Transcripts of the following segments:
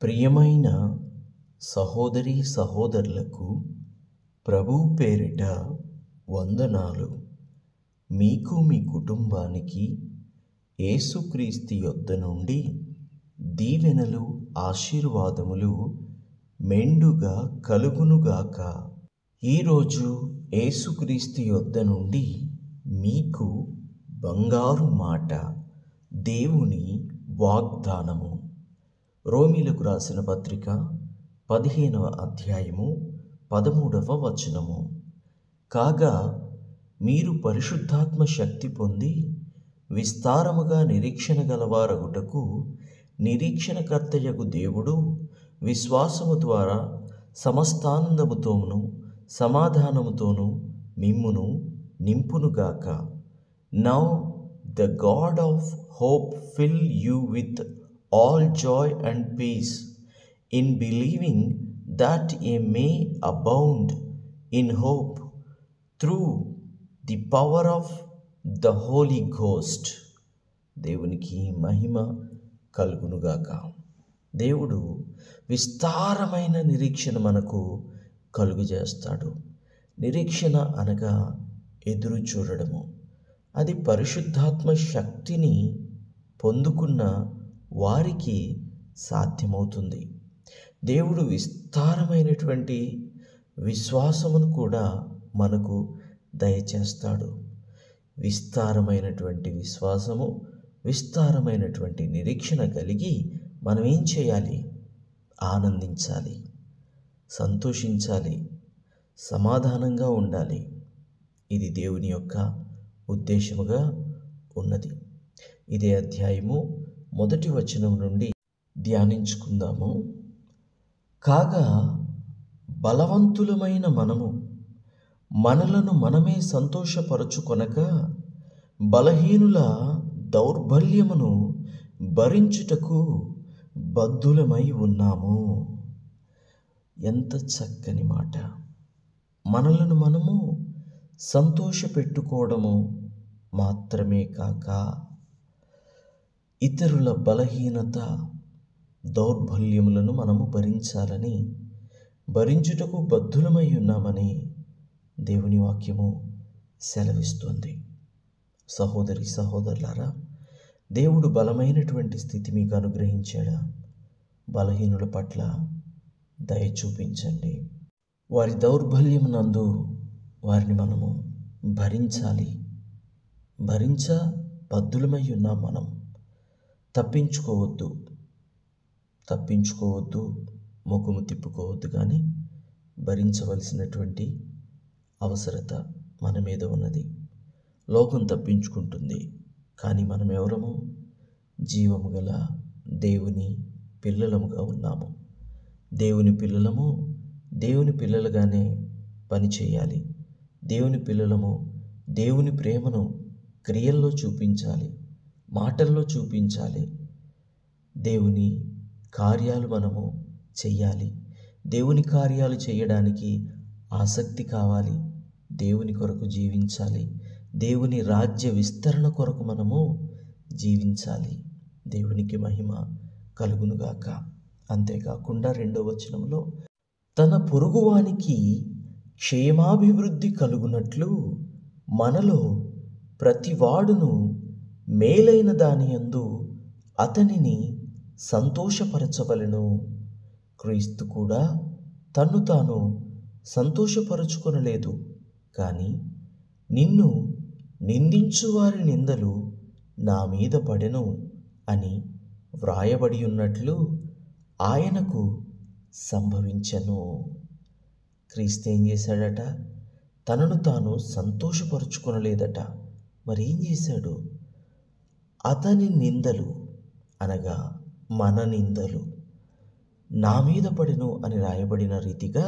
ప్రియమైన సహోదరీ సహోదరులకు ప్రభువు పేరిట వందనాలు. మీకు మీ కుటుంబానికి యేసుక్రీస్తు యొద్ద నుండి దీవెనలు ఆశీర్వాదములు మెండుగా కలుగునుగాక. ఈరోజు యేసుక్రీస్తు యొద్ద నుండి మీకు బంగారు మాట, దేవుని వాగ్దానము. రోమీలకు రాసిన పత్రిక 15వ అధ్యాయము 13వ వచనము. కాగా మీరు పరిశుద్ధాత్మ శక్తి పొంది విస్తారముగా నిరీక్షణ గలవారగుటకు నిరీక్షణకర్తయగు దేవుడు విశ్వాసము ద్వారా సమస్తానందముతోను సమాధానముతోను మిమ్మును నింపునుగాక. Now the God of hope fill you with all joy and peace in believing, that ye may abound in hope through the power of the Holy Ghost. దేవునికి మహిమ కలుగునుగాక. దేవుడు విస్తారమైన నిరీక్షణ మనకు కలుగజేస్తాడు. నిరీక్షణ అనగా ఎదురు చూడడము. అది పరిశుద్ధాత్మ శక్తిని పొందుకున్న వారికి సాధ్యమవుతుంది. దేవుడు విస్తారమైనటువంటి విశ్వాసమును కూడా మనకు దయచేస్తాడు. విస్తారమైనటువంటి విశ్వాసము, విస్తారమైనటువంటి నిరీక్షణ కలిగి మనం ఏం చేయాలి? ఆనందించాలి, సంతోషించాలి, సమాధానంగా ఉండాలి. ఇది దేవుని యొక్క ఉద్దేశముగా ఉన్నది. ఇదే అధ్యాయము 1వ వచనం నుండి ధ్యానించుకుందాము. కాగా బలవంతులమైన మనము మనలను మనమే సంతోషపరచుకొనక బలహీనుల దౌర్బల్యమును భరించుటకు బద్ధులమై ఉన్నాము. ఎంత చక్కని మాట! మనలను మనము సంతోషపెట్టుకోవడము మాత్రమే కాక ఇతరుల బలహీనత దౌర్బల్యములను మనము భరించుటకు బద్ధులమై ఉన్నామని దేవుని వాక్యము సెలవిస్తుంది. సహోదరి సహోదరులారా, దేవుడు బలమైనటువంటి స్థితి మీకు అనుగ్రహించాడా? బలహీనుల పట్ల దయ చూపించండి. వారి దౌర్బల్యమునందు వారిని మనము భరించాలి. బద్ధులమై ఉన్నాం మనం. తప్పించుకోవద్దు, ముఖము తిప్పుకోవద్దు, కానీ భరించవలసినటువంటి అవసరత మన మీద ఉన్నది. లోకం తప్పించుకుంటుంది, కానీ మనం ఎవరము? జీవము గల దేవుని పిల్లలముగా ఉన్నాము. దేవుని పిల్లలము దేవుని పిల్లలుగానే పని చేయాలి. దేవుని పిల్లలము దేవుని ప్రేమను క్రియల్లో చూపించాలి, మాటల్లో చూపించాలి. దేవుని కార్యాలు మనము చెయ్యాలి. దేవుని కార్యాలు చేయడానికి ఆసక్తి కావాలి. దేవుని కొరకు జీవించాలి. దేవుని రాజ్య విస్తరణ కొరకు మనము జీవించాలి. దేవునికి మహిమ కలుగునుగాక. అంతేకాకుండా 2వ వచనంలో తన పొరుగువానికి క్షేమాభివృద్ధి కలుగునట్లు మనలో ప్రతివాడును మేలైన దాని యందు అతనిని సంతోషపరచవలెను. క్రీస్తు కూడా తన్ను తాను సంతోషపరచుకొనలేదు, కానీ నిన్ను నిందించు వారి నిందలు నా మీద పడెను అని వ్రాయబడి ఉన్నట్లు ఆయనకు సంభవించెను. క్రీస్తు ఏం చేశాడట? తనను తాను సంతోషపరుచుకొనలేదట. మరేం చేశాడు? అతని నిందలు అనగా మన నిందలు నా మీద పడెను అని రాయబడిన రీతిగా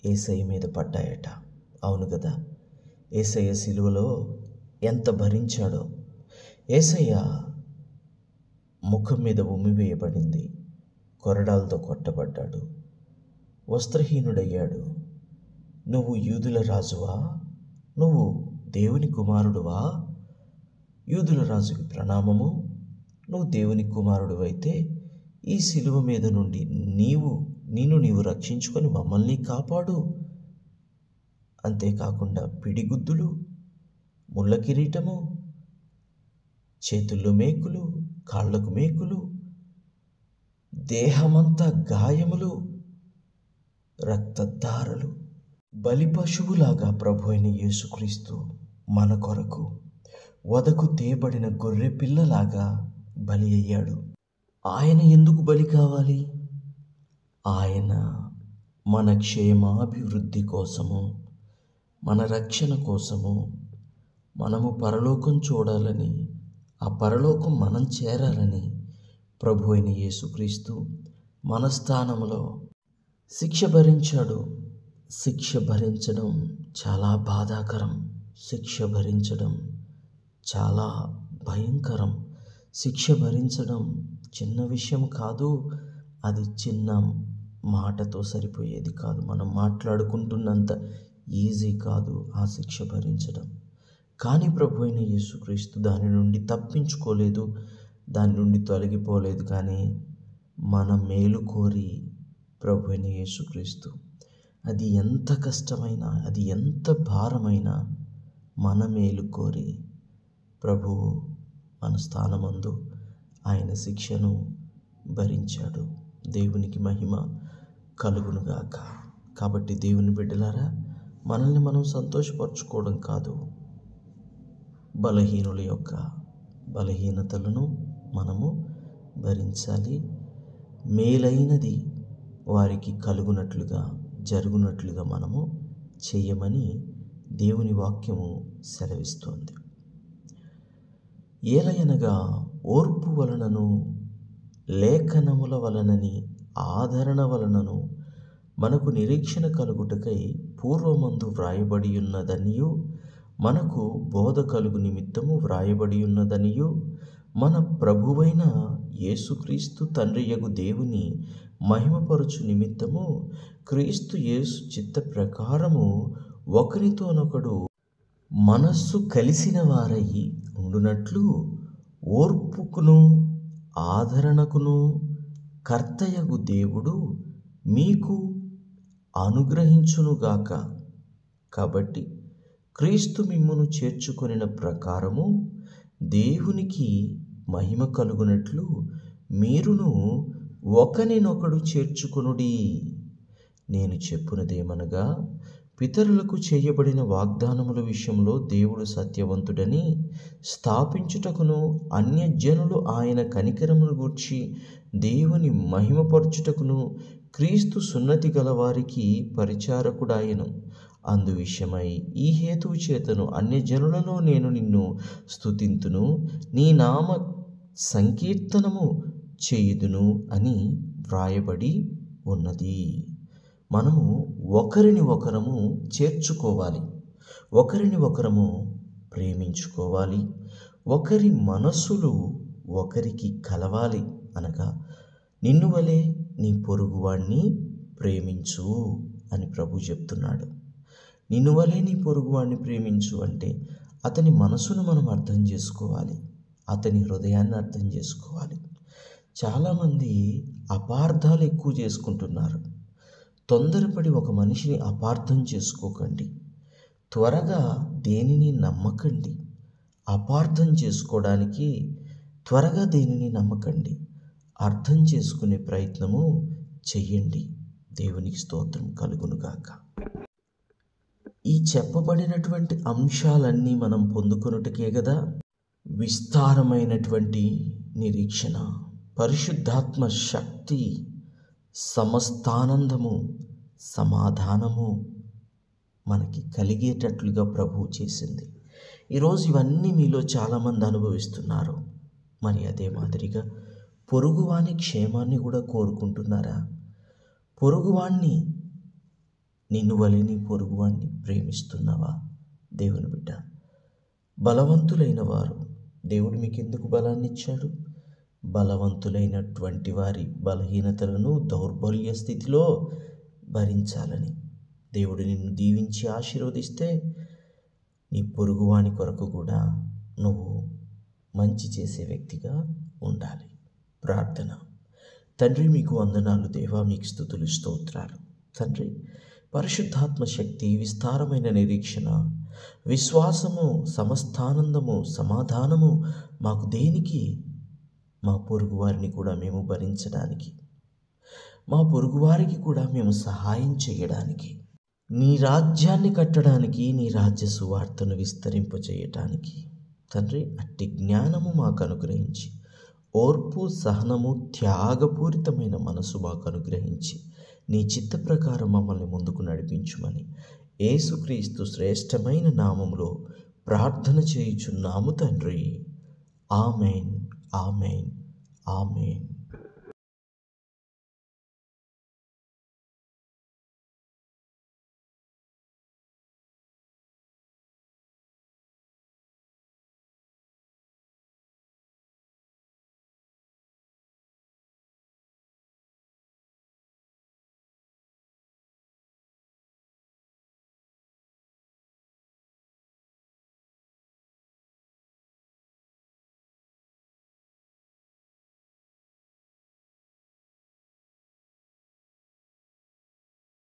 యేసయ్య మీద పడ్డాయట. అవును కదా? యేసయ్య సిలువలో ఎంత భరించాడో. యేసయ్య ముఖం మీద ఉమ్మివేయబడింది, కొరడాలతో కొట్టబడ్డాడు, వస్త్రహీనుడయ్యాడు. నువ్వు యూదుల రాజువా? నువ్వు దేవుని కుమారుడువా? యూదుల రాజుకి ప్రణామము. నువ్వు దేవుని కుమారుడు అయితే ఈ శిలువ మీద నుండి నిన్ను రక్షించుకొని మమ్మల్ని కాపాడు. అంతేకాకుండా పిడిగుద్దులు, ముళ్ళ కిరీటము, చేతుల్లో మేకులు, కాళ్లకు మేకులు, దేహమంతా గాయములు, రక్తధారలు, బలి పశువులాగా ప్రభు అయిన యేసుక్రీస్తు మన కొరకు వదకు తేబడిన గొర్రె పిల్లలాగా బలి అయ్యాడు. ఆయన ఎందుకు బలి కావాలి? ఆయన మన క్షేమాభివృద్ధి కోసము, మన రక్షణ కోసము, మనము పరలోకం చూడాలని, ఆ పరలోకం మనం చేరాలని ప్రభు అయిన యేసుక్రీస్తు మన స్థానంలో శిక్ష భరించాడు. శిక్ష భరించడం చాలా బాధాకరం. శిక్ష భరించడం చాలా భయంకరం. శిక్ష భరించడం చిన్న విషయం కాదు. అది చిన్న మాటతో సరిపోయేది కాదు. మనం మాట్లాడుకుంటున్నంత ఈజీ కాదు ఆ శిక్ష భరించడం. కానీ ప్రభు అయిన యేసుక్రీస్తు దాని నుండి తప్పించుకోలేదు, దాని నుండి తొలగిపోలేదు. కానీ మన మేలు కోరి ప్రభు అయిన యేసుక్రీస్తు, అది ఎంత కష్టమైనా, అది ఎంత భారమైనా మన మేలు కోరి ప్రభువు మన స్థానమందు ఆయన శిక్షను భరించాడు. దేవునికి మహిమ కలుగునుగాక. కాబట్టి దేవుని బిడ్డలారా, మనల్ని మనం సంతోషపరచుకోవడం కాదు, బలహీనుల యొక్క బలహీనతలను మనము భరించాలి. మేలైనది వారికి కలుగునట్లుగా, జరుగునట్లుగా మనము చెయ్యమని దేవుని వాక్యము సెలవిస్తోంది. ఏలయనగా ఓర్పు వలనను, లేఖనముల వలనని, ఆదరణ వలనను మనకు నిరీక్షణ కలుగుటకై పూర్వమందు వ్రాయబడి ఉన్నదనియు, మనకు బోధ కలుగు నిమిత్తము వ్రాయబడి ఉన్నదనియు, మన ప్రభువైన యేసుక్రీస్తు తండ్రియగు దేవుని మహిమపరచు నిమిత్తము క్రీస్తు యేసు చిత్త ప్రకారము ఒకరితోనొకడు మనస్సు కలిసిన వారై ఉండునట్లు ఓర్పుకును ఆదరణకును కర్తయగు దేవుడు మీకు అనుగ్రహించునుగాక. కాబట్టి క్రీస్తు మిమ్మును చేర్చుకొనిన ప్రకారము దేవునికి మహిమ కలుగునట్లు మీరును ఒకరినొకడు చేర్చుకొనుడి. నేను చెప్పునదేమనగా, పితరులకు చేయబడిన వాగ్దానముల విషయంలో దేవుడు సత్యవంతుడని స్థాపించుటకును, అన్యజనులు ఆయన కనికరమును గూర్చి దేవుని మహిమపరచుటకును క్రీస్తు సున్నతి గలవారికి పరిచారకుడాయను. అందు విషయమై ఈ హేతువు చేతను అన్యజనులలో నేను నిన్ను స్తుతింతును, నీ నామ సంకీర్తనము చేయుదును అని వ్రాయబడి ఉన్నది. మనము ఒకరిని ఒకరము చేర్చుకోవాలి, ఒకరిని ఒకరము ప్రేమించుకోవాలి, ఒకరి మనస్సులు ఒకరికి కలవాలి. అనగా నిన్ను వలె నీ పొరుగువాణ్ణి ప్రేమించు అని ప్రభు చెప్తున్నాడు. నిన్ను వలె నీ పొరుగువాణ్ణి ప్రేమించు అంటే అతని మనసును మనం అర్థం చేసుకోవాలి, అతని హృదయాన్ని అర్థం చేసుకోవాలి. చాలామంది అపార్థాలు ఎక్కువ చేసుకుంటున్నారు. తొందరపడి ఒక మనిషిని అపార్థం చేసుకోకండి. త్వరగా దేనిని నమ్మకండి. అపార్థం చేసుకోవడానికి త్వరగా దేనిని నమ్మకండి. అర్థం చేసుకునే ప్రయత్నము చెయ్యండి. దేవునికి స్తోత్రం కలుగునుగాక. ఈ చెప్పబడినటువంటి అంశాలన్నీ మనం పొందుకొనుటకే కదా విస్తారమైనటువంటి నిరీక్షణ, పరిశుద్ధాత్మ శక్తి, సమస్తానందము, సమాధానము మనకి కలిగేటట్లుగా ప్రభువు చేసింది. ఈరోజు ఇవన్నీ మీలో చాలామంది అనుభవిస్తున్నారు. మరి అదే మాదిరిగా పొరుగువాని క్షేమాన్ని కూడా కోరుకుంటున్నారా? పొరుగువాణ్ణి, నిన్ను వలె నీ పొరుగువాణ్ణి ప్రేమిస్తున్నావా? దేవుని బిడ్డ, బలవంతులైన వారు, దేవుడు మీకు ఎందుకు బలాన్ని ఇచ్చాడు? బలవంతులైనటువంటి వారి బలహీనతలను, దౌర్బల్య స్థితిలో భరించాలని. దేవుడు నిన్ను దీవించి ఆశీర్వదిస్తే నీ పొరుగువాని కొరకు కూడా నువ్వు మంచి చేసే వ్యక్తిగా ఉండాలి. ప్రార్థన. తండ్రి, మీకు వందనాలు దేవా, మీకు స్తుతులు స్తోత్రాలు. తండ్రి, పరిశుద్ధాత్మ శక్తి, విస్తారమైన నిరీక్షణ, విశ్వాసము, సమస్తానందము, సమాధానము మాకు దేనికి? మా పొరుగువారిని కూడా మేము భరించడానికి, మా పొరుగువారికి కూడా మేము సహాయం చేయడానికి, నీ రాజ్యాన్ని కట్టడానికి, నీ రాజ్య సువార్తను విస్తరింపచేయటానికి తండ్రి అట్టి జ్ఞానము మాకు అనుగ్రహించి, ఓర్పు, సహనము, త్యాగపూరితమైన మనసు మాకు అనుగ్రహించి, నీ చిత్త ప్రకారం మమ్మల్ని ముందుకు నడిపించుమని యేసుక్రీస్తు శ్రేష్టమైన నామములో ప్రార్థన చేయుచున్నాము తండ్రి. Amen, amen, amen.